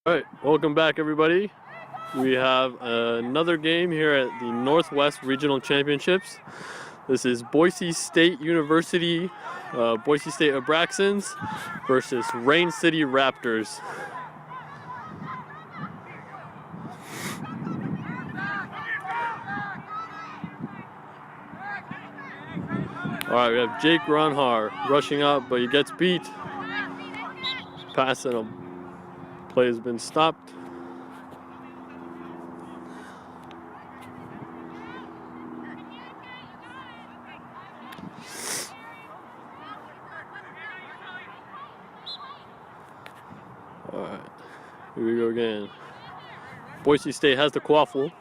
All right, welcome back everybody. We have another game here at the Northwest Regional Championships. This is Boise State University, Boise State Abraxans versus Rain City Raptors. All right, we have Jake Ronhar rushing up, but he gets beat. Pass and a play has been stopped. All right, here we go again. Boise State has the quaffle.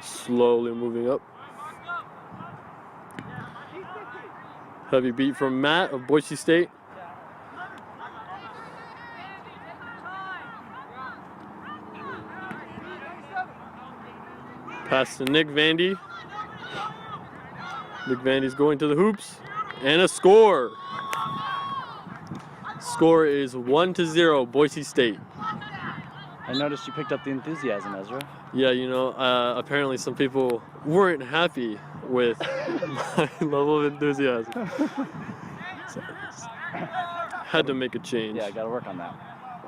Slowly moving up. Heavy beat from Matt of Boise State. Pass to Nick Vandy. Nick Vandy's going to the hoops. And a score. Score is 1-0, Boise State. I noticed you picked up the enthusiasm, Ezra. Yeah, you know, apparently some people weren't happy with my level of enthusiasm. So, had to make a change. Yeah, I gotta work on that.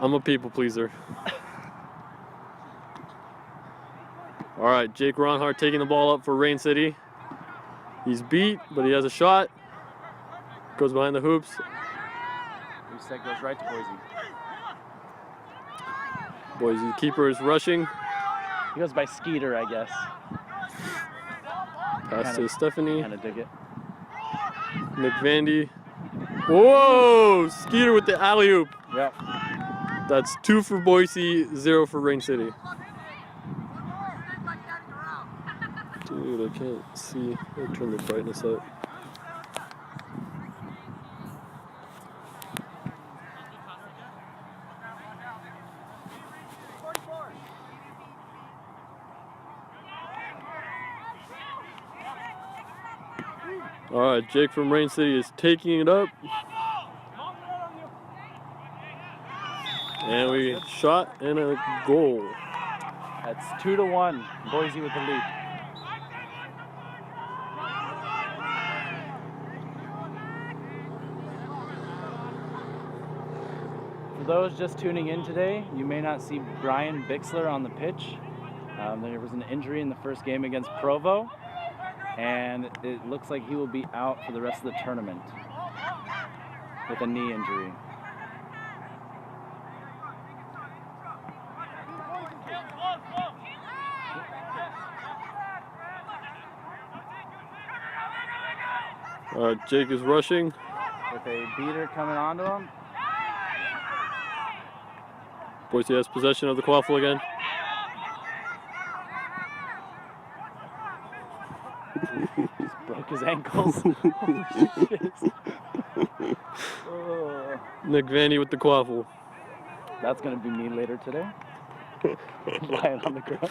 I'm a people pleaser. All right, Jake Ronhart taking the ball up for Rain City. He's beat, but he has a shot. Goes behind the hoops. Reset goes right to Boise. Boise keeper is rushing. He goes by Skeeter, I guess. Pass to Stephanie. Kind of dig it. Nick Vandy. Whoa! Skeeter with the alley-oop. Yep. That's 2 for Boise, 0 for Rain City. Dude, I can't see. I'll turn the brightness up. All right, Jake from Rain City is taking it up. And we shot and a goal. That's 2-1. Boise with the lead. For those just tuning in today, you may not see Brian Bixler on the pitch. There was an injury in the first game against Provo, and it looks like he will be out for the rest of the tournament with a knee injury. Jake is rushing. With a beater coming onto him. Boise has possession of the quaffle again. Just broke his ankles. Oh. Nick Vandy with the quaffle. That's going to be me later today. Lying on the ground.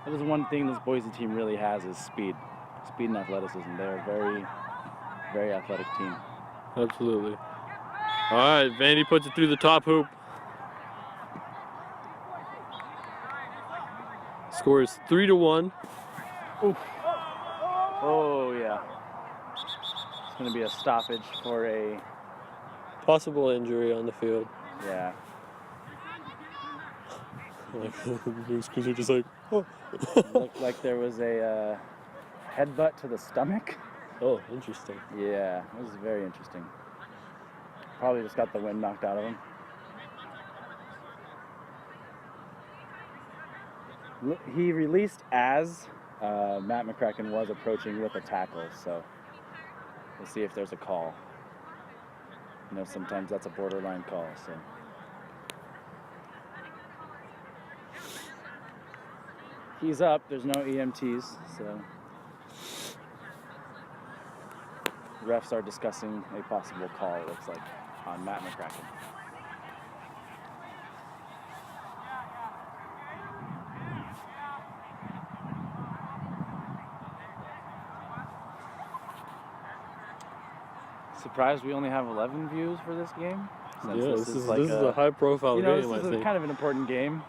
That is one thing this Boise team really has is speed. Speed and athleticism. They're a very, very athletic team. Absolutely. All right, Vandy puts it through the top hoop. Score is 3-1. Oof. Oh, yeah. It's going to be a stoppage for a... Possible injury on the field. Yeah. Those kids are just like, oh. Looked like there was a headbutt to the stomach. Oh, interesting. Yeah, it was very interesting. Probably just got the wind knocked out of him. He released as Matt McCracken was approaching with a tackle, so we'll see if there's a call. You know, sometimes that's a borderline call, so. He's up, there's no EMTs, so. Refs are discussing a possible call, it looks like, on Matt McCracken. surprised we only have 11 views for this game. Yeah, this is a high-profile game, this is I think. kind of an important game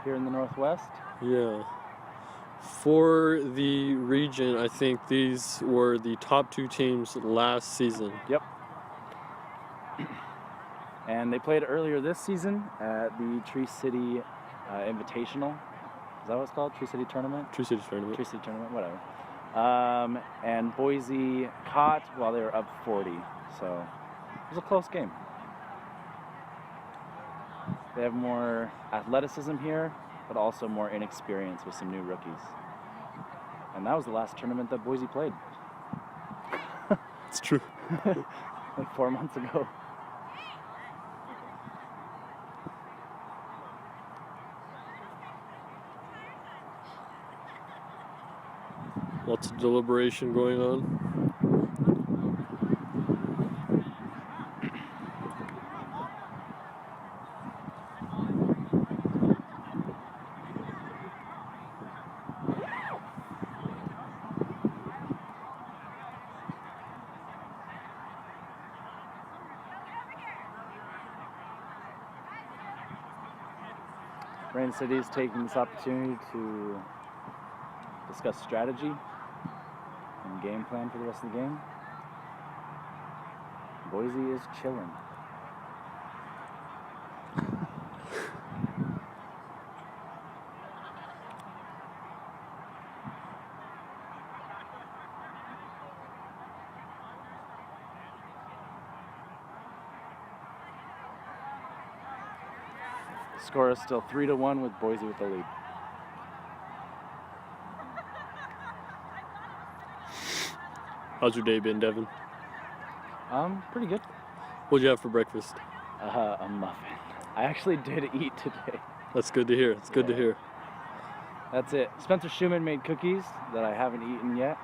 here in the Northwest. Yeah. For the region, I think these were the top 2 teams last season. Yep. And they played earlier this season at the Tree City Invitational. Is that what it's called? Tree City Tournament? Tree City Tournament. Tree City Tournament, whatever. And Boise caught while they were up 40. So it was a close game. They have more athleticism here, but also more inexperience with some new rookies. And that was the last tournament that Boise played. It's true. Like 4 months ago. Lots of deliberation going on. Rain City is taking this opportunity to discuss strategy and game plan for the rest of the game. Boise is chilling. Score is still 3-1 with Boise with the lead. How's your day been, Devin? Pretty good. What'd you have for breakfast? A muffin. I actually did eat today. That's good to hear. It's good to hear. That's it. Spencer Schumann made cookies that I haven't eaten yet.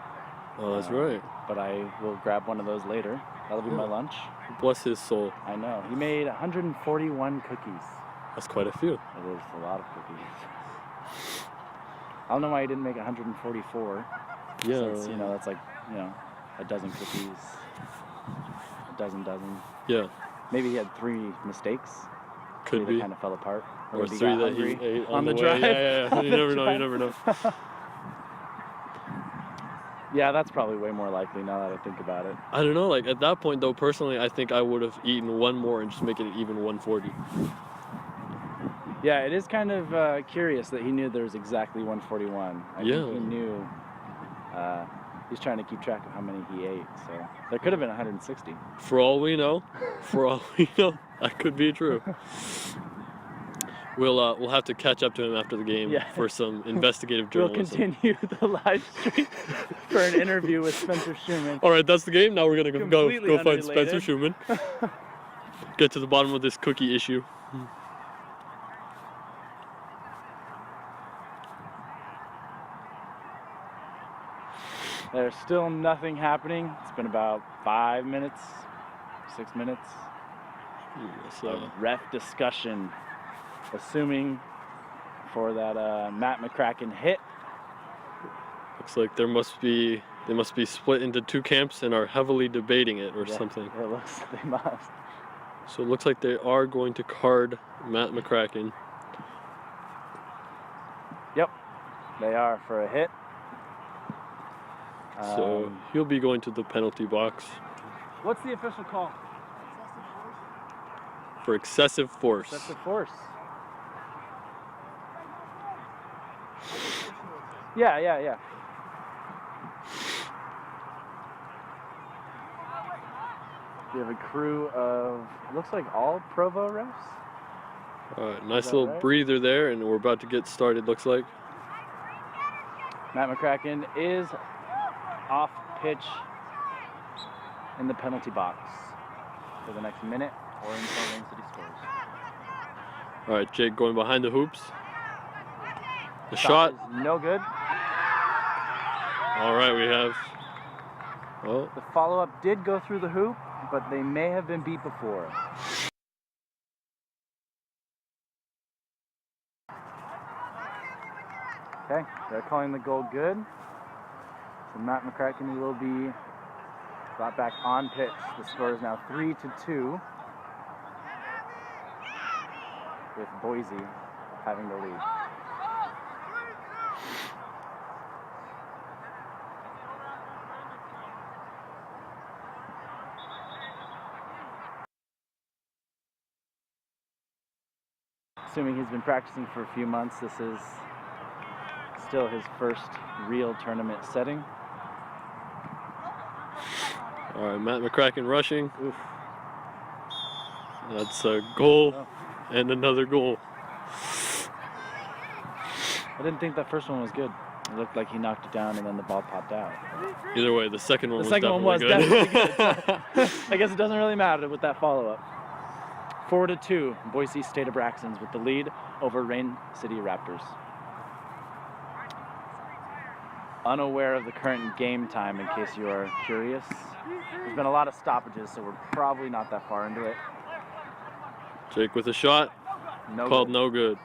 Oh, that's right. But I will grab one of those later. That'll be my lunch. Bless his soul. I know. He made 141 cookies. That's quite a few. It is a lot of cookies. I don't know why he didn't make 144. Yeah. Since, that's like, a dozen cookies. A dozen. Yeah. Maybe he had 3 mistakes. Could be. Kind of fell apart. Or maybe 3 got that he ate on the way. drive. Yeah. You never know. You never know. Yeah, that's probably way more likely now that I think about it. I don't know. Like at that point, though, personally, I think I would have eaten one more and just make it even 140. Yeah, it is kind of curious that he knew there was exactly 141. I think he knew he's trying to keep track of how many he ate. So there could have been 160. For all we know, that could be true. We'll have to catch up to him after the game for some investigative journalism. We'll continue the live stream for an interview with Spencer Schumann. All right, that's the game. Now we're gonna go find Spencer unrelated. Schumann. Get to the bottom of this cookie issue. There's still nothing happening. It's been about 5 minutes, 6 minutes of ref discussion, assuming for that Matt McCracken hit. Looks like they must be split into 2 camps and are heavily debating it or something. It looks like they must. So it looks like they are going to card Matt McCracken. Yep, they are for a hit. So he'll be going to the penalty box. What's the official call? For excessive force. Excessive force. Yeah. We have a crew of, looks like all Provo refs. All right, nice little breather there, and we're about to get started, looks like. Matt McCracken is off pitch in the penalty box for the next minute or until Rain City scores. All right, Jake going behind the hoops. The shot is no good. All right, we have. Oh. The follow-up did go through the hoop, but they may have been beat before. Okay, they're calling the goal good. So Matt McCracken will be Brought back on pitch. The score is now 3-2, with Boise having the lead. Assuming he's been practicing for a few months, this is still his first real tournament setting. All right, Matt McCracken rushing. Oof. That's a goal and another goal. I didn't think that first one was good. It looked like he knocked it down and then the ball popped out. Either way, the second one The was second one was definitely definitely good. I guess it doesn't really matter with that follow-up. 4-2, Boise State Abraxans with the lead over Rain City Raptors. Unaware of the current game time, in case you are curious. There's been a lot of stoppages, so we're probably not that far into it. Jake with a shot. No Called good. no good.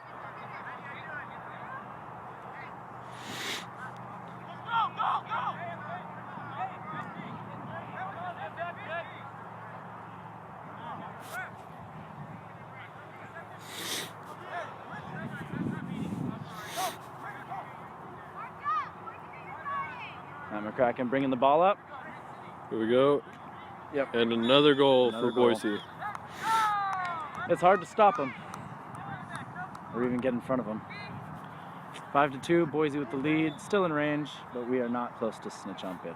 Matt McCracken bringing the ball up. Here we go. Yep. And another goal Another for goal. Boise. It's hard to stop him, or even get in front of him. 5-2, Boise with the lead, still in range, but we are not close to snitch on pitch.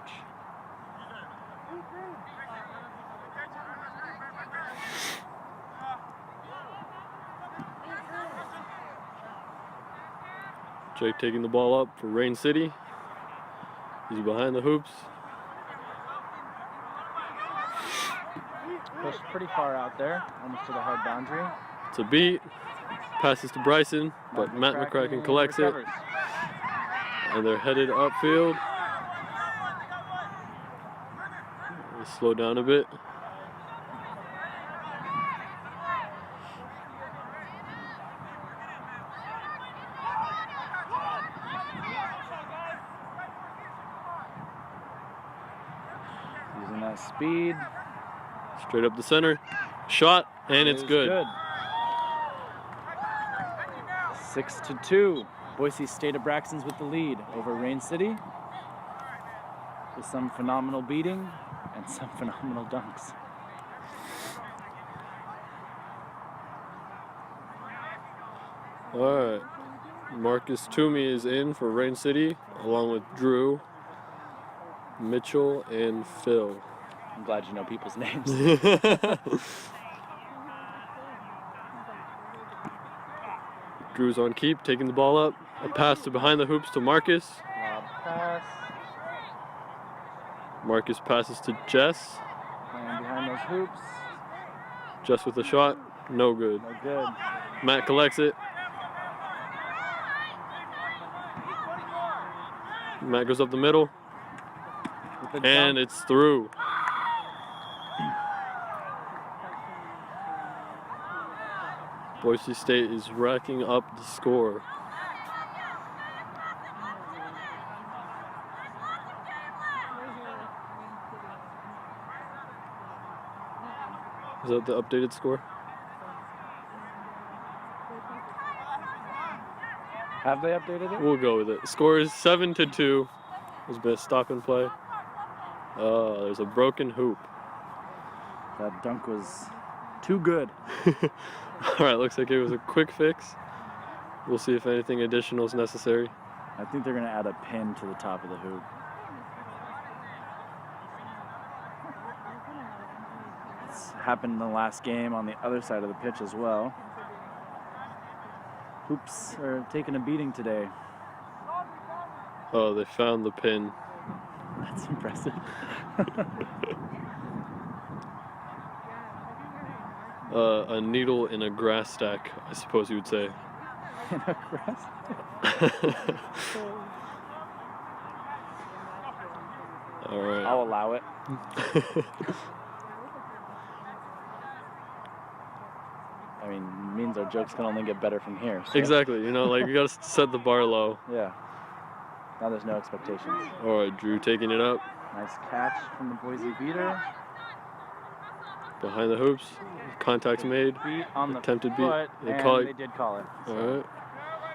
Jake taking the ball up for Rain City. He's behind the hoops. Pushed pretty far out there, almost to the hard boundary. It's a beat. Passes to Bryson, but Matt McCracken collects it. recovers. And they're headed upfield. They slow down a bit. Using that speed. Straight up the center. Shot, and it's good. 6-2. Boise State Abraxans with the lead over Rain City, with some phenomenal beating and some phenomenal dunks. All right. Marcus Toomey is in for Rain City, along with Drew, Mitchell, and Phil. I'm glad you know people's names. Drew's on keep, taking the ball up. A pass to behind the hoops to Marcus. Lob pass. Marcus passes to Jess. Playing behind those hoops. Jess with a shot. No good. No good. Matt collects it. Matt goes up the middle. With the And jump. it's through. Boise State is racking up the score. Is that the updated score? Have they updated it? We'll go with it. Score is 7-2. There's been a stop and play. There's a broken hoop. That dunk was too good. All right, looks like it was a quick fix. We'll see if anything additional is necessary. I think they're going to add a pin to the top of the hoop. It's happened in the last game on the other side of the pitch as well. Hoops are taking a beating today. Oh, they found the pin. That's impressive. A needle in a grass stack, I suppose you would say. In a grass. All right. I'll allow it. I mean, it means our jokes can only get better from here. So. Exactly. You know, like, you gotta set the bar low. Yeah. Now there's no expectations. All right, Drew taking it up. Nice catch from the Boise beater. Behind the hoops. Contact's made. Beat on the Attempted foot, beat. and they did call it. All right.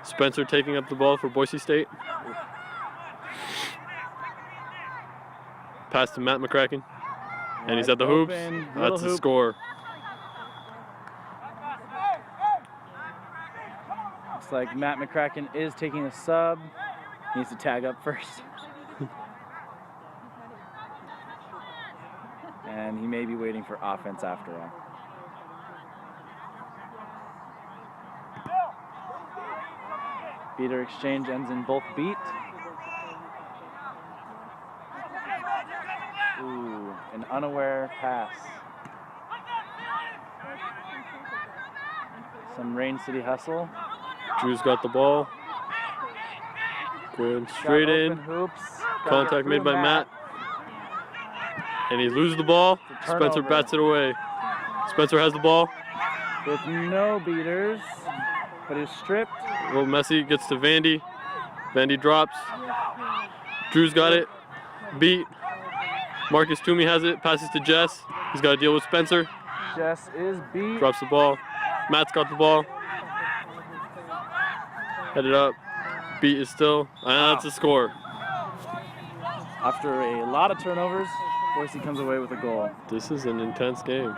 Spencer taking up the ball for Boise State. Pass to Matt McCracken. And he's at the hoops. That's the score. Looks like Matt McCracken is taking a sub. Needs to tag up first. And he may be waiting for offense after all. Beater exchange ends in both beat. Ooh, an unaware pass. Some Rain City hustle. Drew's got the ball. Going straight in. Hoops. Contact made by Matt. And he loses the ball. Spencer bats it away. Spencer has the ball. With no beaters, but he's stripped. A little messy. Gets to Vandy. Vandy drops. Drew's got it. Beat. Marcus Toomey has it. Passes to Jess. He's got to deal with Spencer. Jess is beat. Drops the ball. Matt's got the ball. Headed up. Beat is still. That's a score. After a lot of turnovers, Boise comes away with a goal. This is an intense game.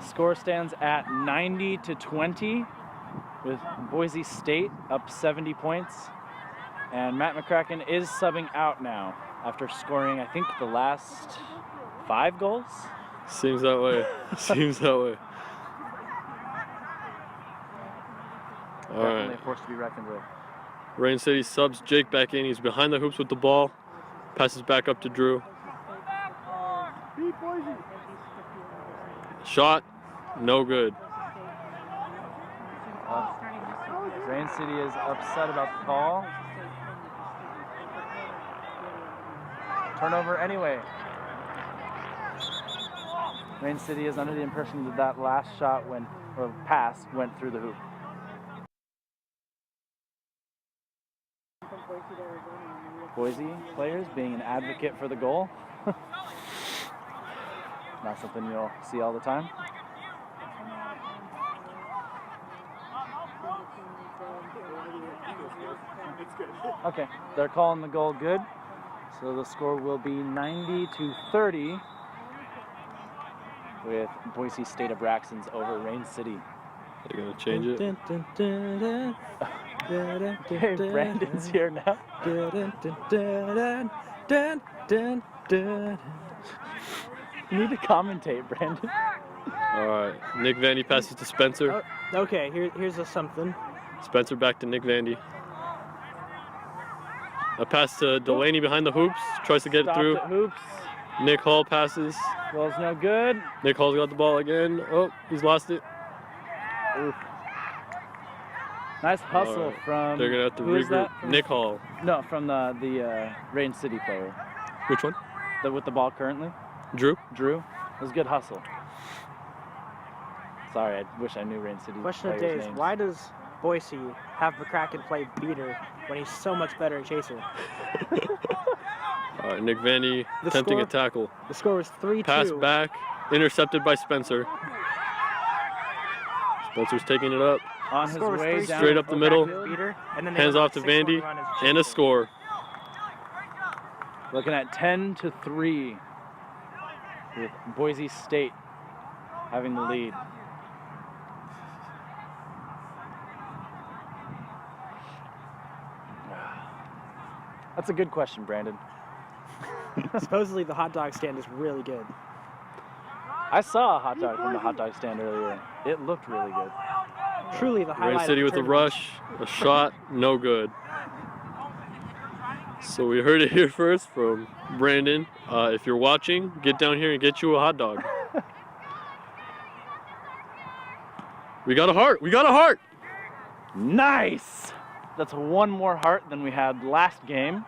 Score stands at 90-20 with Boise State up 70 points. And Matt McCracken is subbing out now after scoring, I think, the last 5 goals. Seems that way. Seems that way. Definitely a force to be reckoned with. Rain City subs Jake back in. He's behind the hoops with the ball. Passes back up to Drew. Shot. No good. Rain City is upset about the call. Turnover anyway. Rain City is under the impression that that last shot or pass went through the hoop. Boise players being an advocate for the goal. Not something you'll see all the time. Okay, they're calling the goal good. So the score will be 90-30 with Boise State Abraxans over Rain City. They're going to change it. Okay, Brandon's here now. You need to commentate, Brandon. All right, Nick Vandy passes to Spencer. Oh, okay, here's a something. Spencer back to Nick Vandy. A pass to Delaney behind the hoops. Tries to get it through. Hoops. Nick Hall passes. Goal's no good. Nick Hall's got the ball again. Oh, he's lost it. Oof. Nice hustle from. They're gonna have to regroup. Nick Hall. No, from the Rain City player. Which one? With the ball currently. Drew. Drew. It was a good hustle. Sorry, I wish I knew Rain City. Question of days: why does Boise have McCracken play beater when he's so much better at chaser? All right, Nick Vandy attempting a tackle. The score was 3-2. Pass back, intercepted by Spencer. Spencer's taking it up. On his way down. Straight up the middle. Beater, and then hands off to Vandy, and a score. Looking at 10-3 with Boise State having the lead. That's a good question, Brandon. Supposedly the hot dog stand is really good. I saw a hot dog from the hot dog stand earlier. It looked really good. Truly the highlight. Rain City with a rush, a shot, no good. So we heard it here first from Brandon. If you're watching, get down here and get you a hot dog. We got a heart. We got a heart. Nice. That's one more heart than we had last game.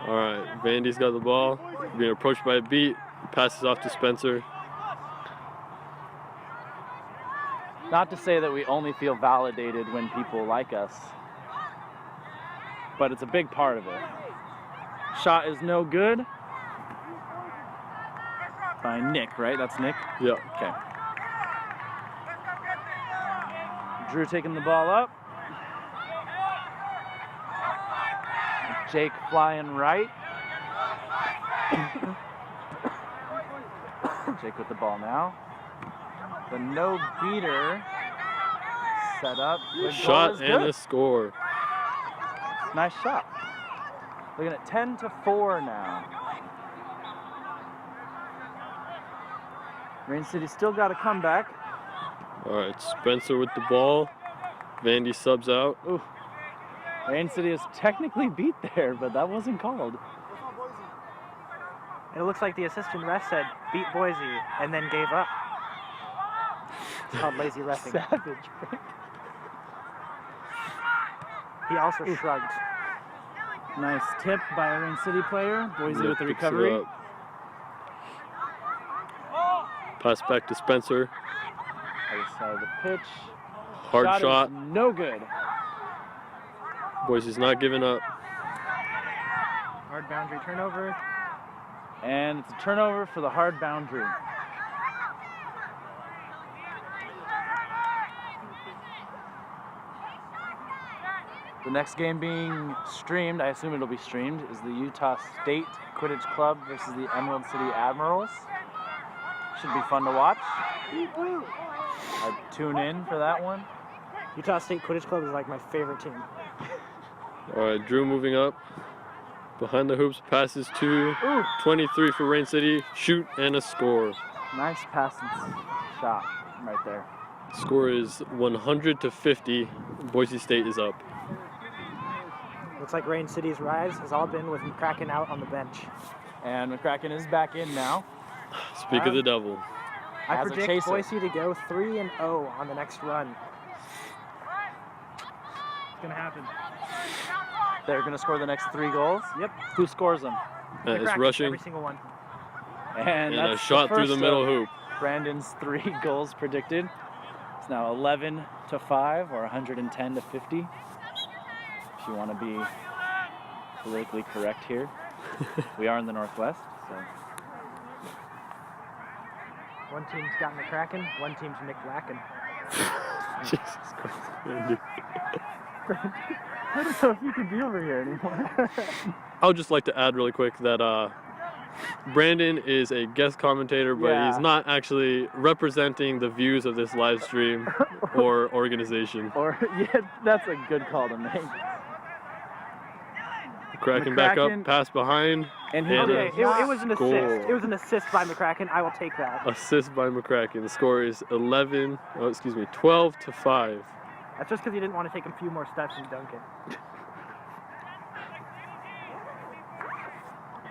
All right, Vandy's got the ball. Being approached by a beat. Passes off to Spencer. Not to say that we only feel validated when people like us, but it's a big part of it. Shot is no good. By Nick, right? That's Nick? Yeah. Okay. Drew taking the ball up. Jake flying right. Jake with the ball now. The no beater set up. The Shot and a score. Nice shot. Looking at 10-4 now. Rain City still got a comeback. All right, Spencer with the ball. Vandy subs out. Ooh. Rain City is technically beat there, but that wasn't called. It looks like the assistant ref said, beat Boise, and then gave up. It's called lazy reffing. Savage. He also shrugged. Nice tip by a Rain City player. Boise Yeah, with the picks it recovery. up. Pass back to Spencer. Other side of the pitch. Hard shot. Is no good. Boise's not giving up. Hard boundary turnover. And it's a turnover for the hard boundary. The next game being streamed, I assume it'll be streamed, is the Utah State Quidditch Club versus the Emerald City Admirals. Should be fun to watch. I'd tune in for that one. Utah State Quidditch Club is like my favorite team. All right, Drew moving up. Behind the hoops, passes to 23 for Rain City. Shoot and a score. Nice pass and shot right there. Score is 100-50. Boise State is up. Looks like Rain City's rise has all been with McCracken out on the bench. And McCracken is back in now. Speak of the devil. I As a predict chaser. Boise to go 3-0 on the next run. It's gonna happen. They're going to score the next 3 goals. Yep. Who scores them? It's McCracken, rushing every single one. And and that's a shot through the first middle of hoop. Brandon's 3 goals predicted. It's now 11-5 or 110-50. If you want to be politically correct here. We are in the Northwest, so. One team's got McCracken, one team's McLacken. Jesus Christ. Andy. I don't know if you can be over here anymore. I would just like to add really quick that Brandon is a guest commentator, but Yeah. he's not actually representing the views of this live stream or organization. Or, yeah, that's a good call to make. Cracking back up, McCracken- pass behind, And he And Okay, did it not was an goal. assist. It was an assist by McCracken. I will take that. assist by McCracken. The score is 12-5. That's just because he didn't want to take a few more steps and dunk it.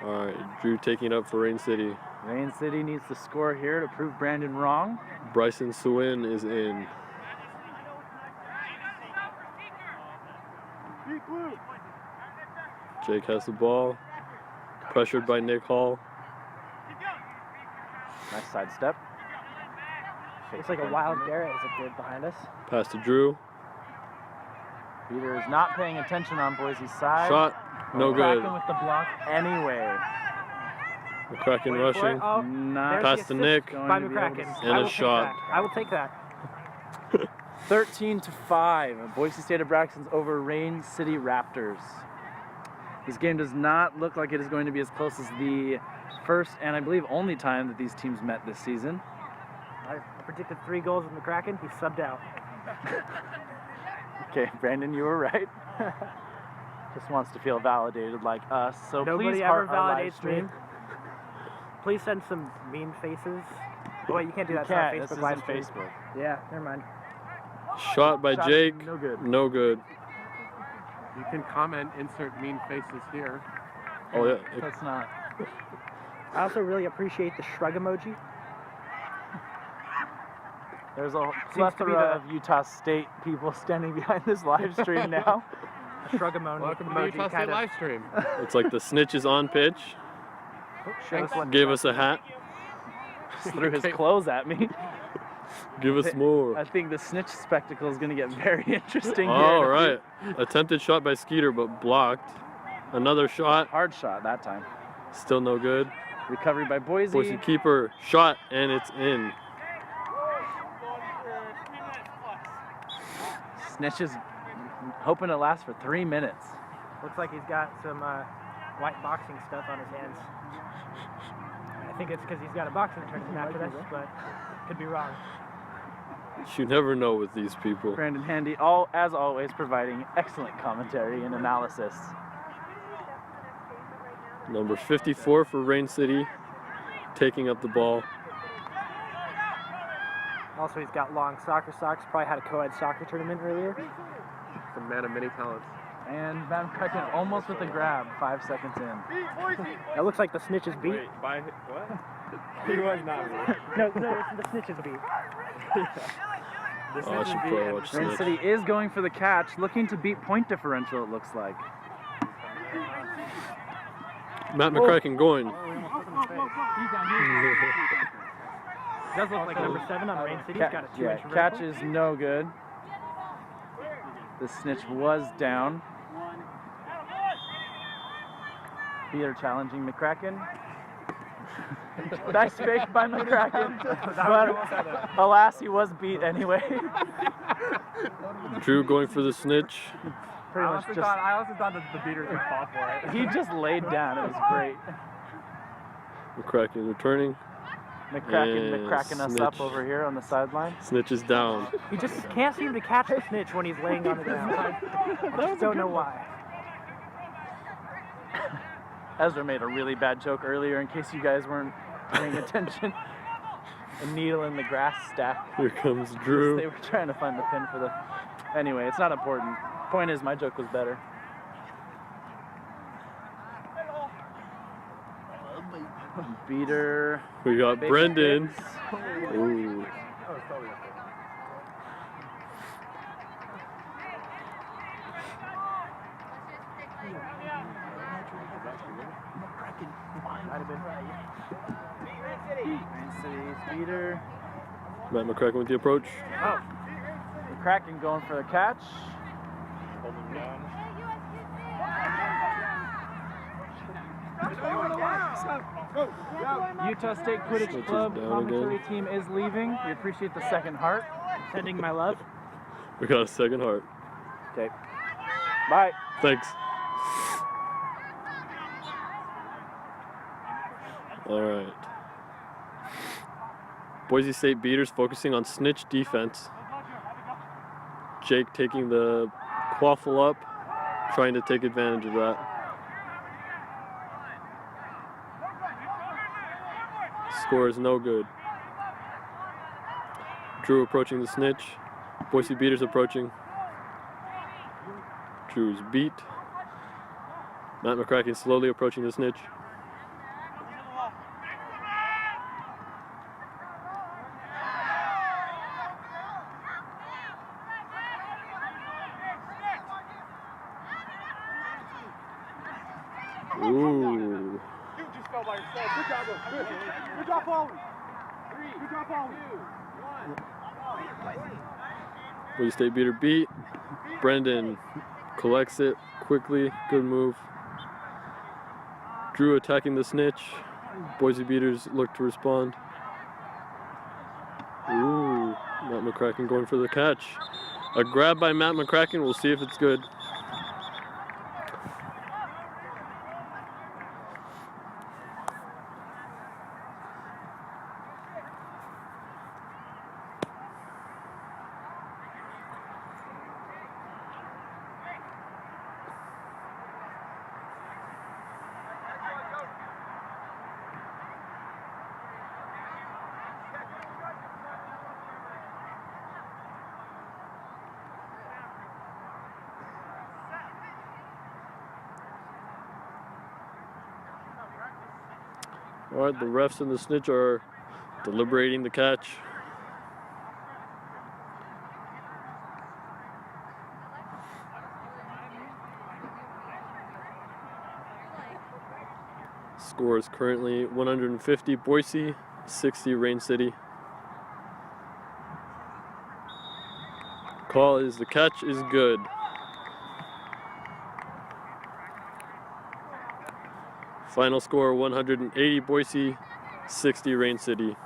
All right, Drew taking it up for Rain City. Rain City needs to score here to prove Brandon wrong. Bryson Swin is in. Jake has the ball. Pressured by Nick Hall. Nice side step. Looks like a wild Garrett is appeared behind us. Pass to Drew. Peter is not paying attention on Boise's side. Shot. No good. McCracken with the block anyway. McCracken Wait for it. rushing. Oh, Not Pass there's to the Nick. assist Going by to be able to McCracken. see. And I a will shot. Take that. I will take that. 13-5. Boise State Abraxans over Rain City Raptors. This game does not look like it is going to be as close as the first and I believe only time that these teams met this season. I predicted 3 goals with McCracken. He subbed out. Okay, Brandon, you were right. Just wants to feel validated like us. So Nobody please ever heart our live validates stream. me. Please send some mean faces. Oh wait, you can't do that. You can't. It's This not isn't Facebook live stream. Facebook. Yeah, never mind. Shot by Shot Jake. No good. No good. You can comment, insert mean faces here. Oh yeah. That's not. I also really appreciate the shrug emoji. There's a to be plethora the- of Utah State people standing behind this live stream now. A shrug emoji. Welcome to the Utah State kind of live stream. It's like the snitches on pitch. shows what Gave us a hat. Just threw his clothes at me. Give us more. I think the snitch spectacle is going to get very interesting here. All right. Attempted shot by Skeeter, but blocked. Another shot. Hard shot that time. Still no good. Recovery by Boise. Boise keeper shot, and it's in. Snitch is hoping to last for 3 minutes. Looks like he's got some white boxing stuff on his hands. I think it's because he's got a boxing tournament after this, but could be wrong. You never know with these people. Brandon Handy, as always, providing excellent commentary and analysis. Number 54 for Rain City, taking up the ball. Also, he's got long soccer socks. Probably had a co-ed soccer tournament earlier. The man of many talents. And Van Krekken almost with a grab, 5 seconds in. It looks like the snitch is beat. Wait, by what? He was not beat. No, the snitch is beat. Oh, I should probably watch Rain Snitch. City is going for the catch, looking to beat point differential, it looks like. Matt McCracken going. Does look like number 7 on Rain City. He's got a 2-inch vertical. Catch is no good. The snitch was down. Peter challenging McCracken. Nice fake by McCracken. But alas, he was beat anyway. Drew going for the snitch. Pretty much just, I also thought that the beaters would fall for it. he just laid down. It was great. McCracken returning. McCracken us up snitch. over here on the sideline. Snitch is down. He just can't seem to catch the snitch when he's laying on the ground. I just don't know why. Ezra made a really bad joke earlier in case you guys weren't paying attention. A needle in the grass stack. Here comes They Drew. were trying to find the pin for the... Anyway, it's not important. Point is, my joke was better. Beater. We got Big Brendan. hits. Ooh. Rain City's beater. Matt McCracken with the approach. Oh. McCracken going for the catch. Utah State Quidditch Switches Club down commentary again. team is leaving. We appreciate the second heart. Sending my love. We got a second heart. Okay. Bye. Thanks. All right. Boise State beaters focusing on snitch defense. Jake taking the quaffle up, trying to take advantage of that. Score is no good. Drew approaching the snitch. Boise beaters approaching. Drew is beat. Matt McCracken slowly approaching the snitch. Ooh. You just fell by yourself. Good job, good. Good job, Paulie. 3, good job, Paulie. 2, 1. Boise State beater beat. Brendan collects it quickly. Good move. Drew attacking the snitch. Boise beaters look to respond. Ooh, Matt McCracken going for the catch. A grab by Matt McCracken. We'll see if it's good. All right, the refs and the snitch are deliberating the catch. Score is currently 150 Boise, 60 Rain City. Call is the catch is good. Final score 180 Boise, 60 Rain City.